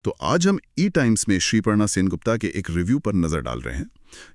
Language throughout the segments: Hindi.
तो आज हम ई टाइम्स में श्रीपर्णा सेनगुप्ता के एक रिव्यू पर नजर डाल रहे हैं।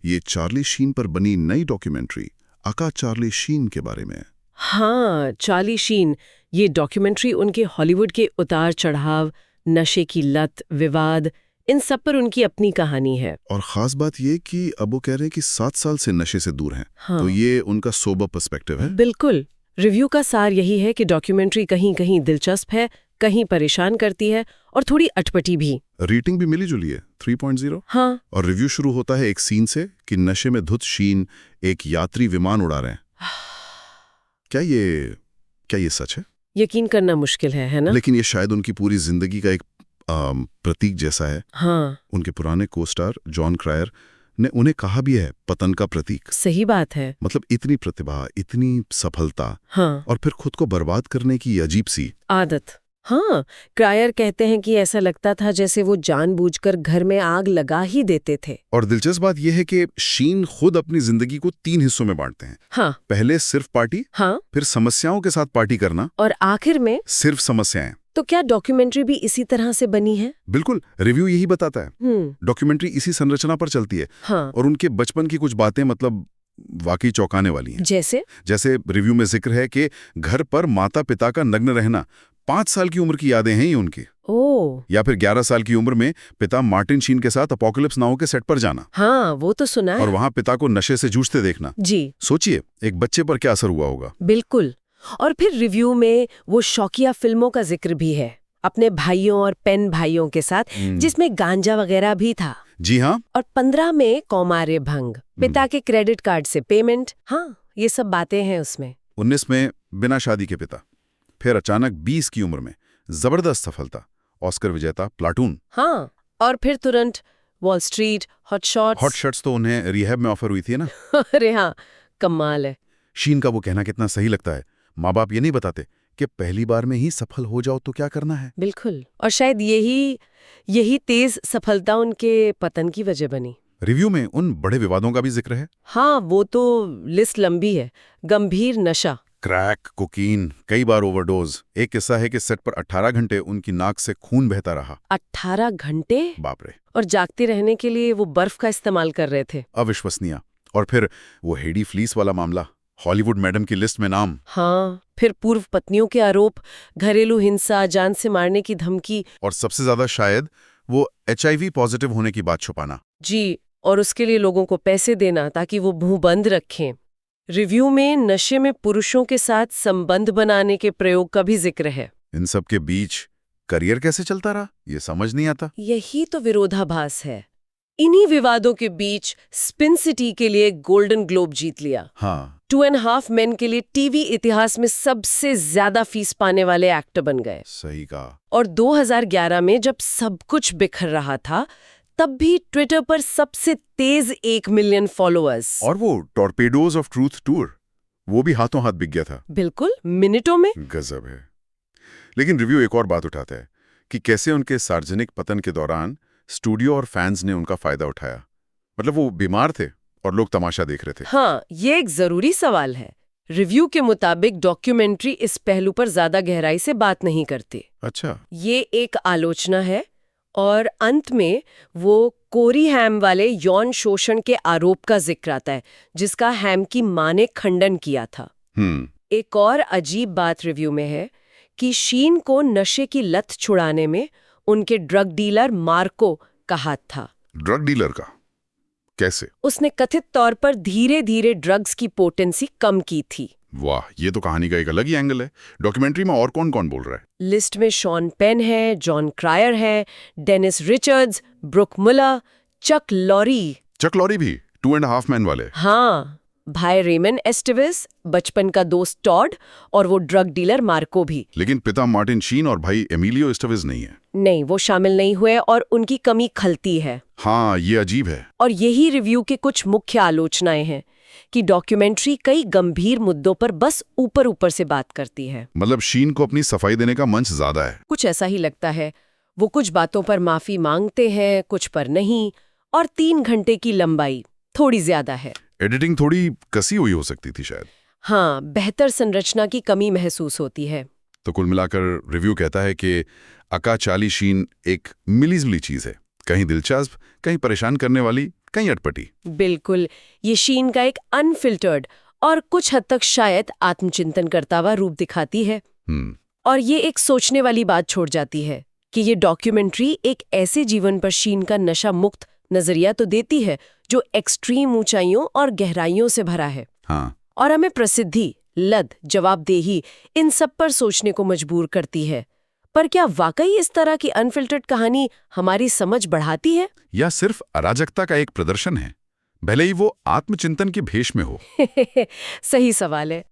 ये चार्ली शीन पर बनी नई डॉक्यूमेंट्री आका चार्ली शीन के बारे में। हाँ, चार्ली शीन। ये डॉक्यूमेंट्री उनके हॉलीवुड के उतार चढ़ाव, नशे की लत, विवाद, इन सब पर उनकी अपनी कहानी है। और खास बात ये कि अब वो कह रहे हैं कि 7 साल से नशे से दूर हैं। हाँ। तो ये उनका सोबर पर्सपेक्टिव है। बिल्कुल। रिव्यू का सार यही है कि डॉक्यूमेंट्री कहीं कहीं दिलचस्प है, कहीं परेशान करती है और थोड़ी अटपटी भी। रेटिंग भी मिली जुली है 3.0। हाँ। और रिव्यू शुरू होता है एक सीन से कि नशे में धुत शीन एक यात्री विमान उड़ा रहे हैं। क्या ये सच है? यकीन करना मुश्किल है ना? लेकिन ये शायद उनकी पूरी जिंदगी का एक प्रतीक जैसा है। हाँ। उनके पुराने को-स्टार जॉन क्रायर ने उन्हें कहा भी है पतन का प्रतीक। सही बात है। मतलब इतनी प्रतिभा, इतनी सफलता, हाँ। और फिर खुद को बर्बाद करने की अजीब सी आदत। हाँ, क्रायर कहते हैं कि ऐसा लगता था जैसे वो जानबूझकर घर में आग लगा ही देते थे। और दिलचस्प बात यह है कि शीन खुद अपनी जिंदगी को 3 हिस्सों में बांटते हैं। हाँ। पहले सिर्फ पार्टी, हाँ। फिर समस्याओं के साथ पार्टी करना, और आखिर में सिर्फ समस्याएं। तो क्या डॉक्यूमेंट्री भी इसी तरह से बनी है? बिल्कुल, रिव्यू यही बताता है। डॉक्यूमेंट्री इसी संरचना पर चलती है। हाँ। और उनके बचपन की कुछ बातें मतलब वाकई चौंकाने वाली हैं। जैसे रिव्यू में जिक्र है कि घर पर माता पिता का नग्न रहना, 5 साल की उम्र की यादें हैं ये उनकी। या फिर 11 साल की उम्र में पिता मार्टिन शीन के साथ अपोकलिप्स नाउ के सेट पर जाना। हाँ, वो तो सुना है। और वहां पिता को नशे से जूझते देखना। जी। सोचिए एक बच्चे पर क्या असर हुआ होगा। बिल्कुल। और फिर रिव्यू में वो शौकिया फिल्मों का जिक्र भी है, अपने भाइयों और पेन भाइयों के साथ, जिसमें गांजा वगैरह भी था। जी हाँ। और 15 में कौमार्य भंग, पिता के क्रेडिट कार्ड से पेमेंट। हाँ, ये सब बातें हैं उसमें। 19 में बिना शादी के पिता, फिर अचानक 20 की उम्र में जबरदस्त सफलता, ऑस्कर विजेता प्लाटून। हाँ, और फिर तुरंत वॉल स्ट्रीट, हॉट शॉट्स तो उन्हें रिहैब में ऑफर हुई थी ना। अरे हाँ, कमाल है। शीन का वो कहना कितना सही लगता है। माँ बाप ये नहीं बताते कि पहली बार में ही सफल हो जाओ तो क्या करना है। बिल्कुल। और शायद यही तेज सफलता उनके पतन की वजह बनी। रिव्यू में उन बड़े विवादों का भी जिक्र है। हाँ, वो तो लिस्ट लंबी है। गंभीर नशा, क्रैक, कोकीन, कई बार ओवरडोज। एक किस्सा है कि सेट पर 18 घंटे उनकी नाक से खून बहता रहा। 18 घंटे? बाप रे। और जागते रहने के लिए वो बर्फ का इस्तेमाल कर रहे थे। अविश्वसनीय। और फिर वो हेडी फ्लीस वाला मामला, हॉलीवुड मैडम की लिस्ट में नाम। हाँ, फिर पूर्व पत्नियों के आरोप, घरेलू हिंसा, जान से मारने की धमकी, और सबसे ज्यादा शायद वो HIV पॉजिटिव होने की बात छुपाना। जी, और उसके लिए लोगों को पैसे देना ताकि वो मुंह बंद रखें। रिव्यू में नशे में पुरुषों के साथ संबंध बनाने के प्रयोग का भी जिक्र है। इन सब के बीच करियर कैसे चलता रहा, ये समझ नहीं आता। यही तो विरोधाभास है। इन्हीं विवादों के बीच स्पिन सिटी के लिए गोल्डन ग्लोब जीत लिया। हाँ। 2.5 Men के लिए टीवी इतिहास में सबसे ज्यादा फीस पाने वाले एक्टर बन गए। सही कहा। और 2011 में जब सब कुछ बिखर रहा था, तब भी ट्विटर पर सबसे तेज 1 मिलियन फॉलोअर्स। और वो टॉर्पेडोज ऑफ ट्रूथ टूर, वो भी हाथों हाथ बिक गया था। बिल्कुल, मिनटों में। गजब है। लेकिन रिव्यू एक और बात उठाता है कि कैसे उनके सार्वजनिक पतन के दौरान स्टूडियो और फैंस ने उनका फायदा उठाया। मतलब वो बीमार थे और लोग तमाशा देख रहे थे। हाँ, ये एक जरूरी सवाल है। रिव्यू के मुताबिक डॉक्यूमेंट्री इस पहलू पर ज्यादा गहराई से बात नहीं करती। अच्छा। ये एक आलोचना है। और अंत में वो कोरी हैम वाले यौन शोषण के आरोप का जिक्र आता है, जिसका हैम की मां ने खंडन किया था। एक और अजीब बात रिव्यू में है कि शीन को नशे की लत छुड़ाने में उनके ड्रग डीलर मार्को का हाथ था। ड्रग डीलर का? कैसे? उसने कथित तौर पर धीरे धीरे ड्रग्स की पोटेंसी कम की थी। वाह, ये तो कहानी का एक अलग ही एंगल है। डॉक्यूमेंट्री में और कौन कौन बोल रहा है? लिस्ट में शॉन पेन है, जॉन क्रायर है, डेनिस रिचर्ड्स, ब्रुक मुलर, चक लॉरी भी 2.5 Men वाले। हाँ, भाई रेमन एस्टेविस, बचपन का दोस्त टॉड, और वो ड्रग डीलर मार्को भी। लेकिन पिता मार्टिन शीन और भाई एमिलियो एस्टेविस नहीं है। नहीं, वो शामिल नहीं हुए और उनकी कमी खलती है। हाँ, ये अजीब है। और यही रिव्यू के कुछ मुख्य आलोचनाएं हैं कि डॉक्यूमेंट्री कई गंभीर मुद्दों पर बस ऊपर से बात करती है। मतलब शीन को अपनी सफाई देने का मंच ज्यादा है। कुछ ऐसा ही लगता है। वो कुछ बातों पर माफी मांगते हैं, कुछ पर नहीं। और 3 घंटे की लंबाई थोड़ी ज्यादा है। एडिटिंग थोड़ी कसी हुई हो सकती थी शायद। हाँ, बेहतर संरचना की कमी महसूस होती है। तो कुल मिलाकर रिव्यू कहता है कि अका चाली शीन एक मिलीजुली चीज है, कहीं दिलचस्प, कहीं परेशान करने वाली, कहीं अटपटी। बिल्कुल, ये शीन का एक अनफिल्टर्ड और कुछ हद तक शायद आत्मचिंतन करता हुआ रूप दिखाती है। और ये एक सोचने वाली बात छोड़ जाती है कि ये डॉक्यूमेंट्री एक ऐसे जीवन पर शीन का नशा मुक्त नजरिया तो देती है जो एक्सट्रीम ऊंचाइयों और गहराइयों से भरा है। हाँ। और हमें प्रसिद्धि, लद, जवाबदेही, इन सब पर सोचने को मजबूर करती है। पर क्या वाकई इस तरह की अनफिल्टर्ड कहानी हमारी समझ बढ़ाती है, या सिर्फ अराजकता का एक प्रदर्शन है, भले ही वो आत्मचिंतन के भेष में हो? सही सवाल है।